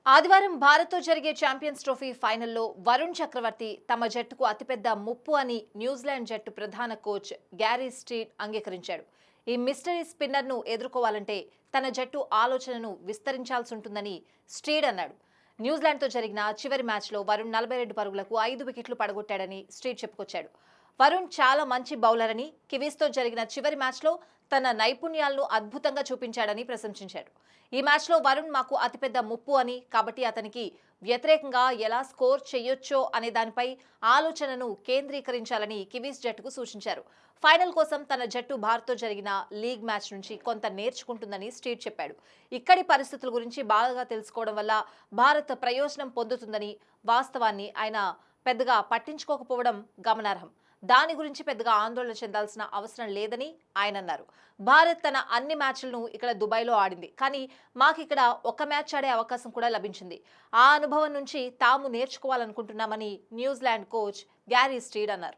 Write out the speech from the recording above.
ఆదివారం భారత్తో జరిగే ఛాంపియన్స్ ట్రోఫీ ఫైనల్లో వరుణ్ చక్రవర్తి తమ జట్టుకు అతిపెద్ద ముప్పు అని న్యూజిలాండ్ జట్టు ప్రధాన కోచ్ గ్యారీ స్టీడ్ అంగీకరించాడు. ఈ మిస్టరీ స్పిన్నర్ను ఎదుర్కోవాలంటే తన జట్టు ఆలోచనను విస్తరించాల్సి ఉంటుందని స్టీడ్ అన్నాడు. న్యూజిలాండ్తో జరిగిన చివరి మ్యాచ్లో వరుణ్ 42 పరుగులకు 5 వికెట్లు పడగొట్టాడని స్టీడ్ చెప్పుకొచ్చాడు. వరుణ్ చాలా మంచి బౌలర్ అని, కివీస్తో జరిగిన చివరి మ్యాచ్లో తన నైపుణ్యాలను అద్భుతంగా చూపించాడని ప్రశంసించాడు. ఈ మ్యాచ్లో వరుణ్ మాకు అతిపెద్ద ముప్పు అని, కాబట్టి అతనికి వ్యతిరేకంగా ఎలా స్కోర్ చేయొచ్చో అనే దానిపై ఆలోచనను కేంద్రీకరించాలని కివీస్ జట్టుకు సూచించారు. ఫైనల్ కోసం తన జట్టు భారత్తో జరిగిన లీగ్ మ్యాచ్ నుంచి కొంత నేర్చుకుంటుందని స్టీవ్ చెప్పాడు. ఇక్కడి పరిస్థితుల గురించి బాగా తెలుసుకోవడం వల్ల భారత్ ప్రయోజనం పొందుతుందని, వాస్తవాన్ని ఆయన పెద్దగా పట్టించుకోకపోవడం గమనార్హం. దాని గురించి పెద్దగా ఆందోళన చెందాల్సిన అవసరం లేదని ఆయన అన్నారు. భారత్ తన అన్ని మ్యాచ్లను ఇక్కడ దుబాయ్లో ఆడింది, కానీ మాకిక్కడ ఒక మ్యాచ్ ఆడే అవకాశం కూడా లభించింది. ఆ అనుభవం నుంచి తాము నేర్చుకోవాలనుకుంటున్నామని న్యూజిలాండ్ కోచ్ గ్యారీ స్టీడ్ అన్నారు.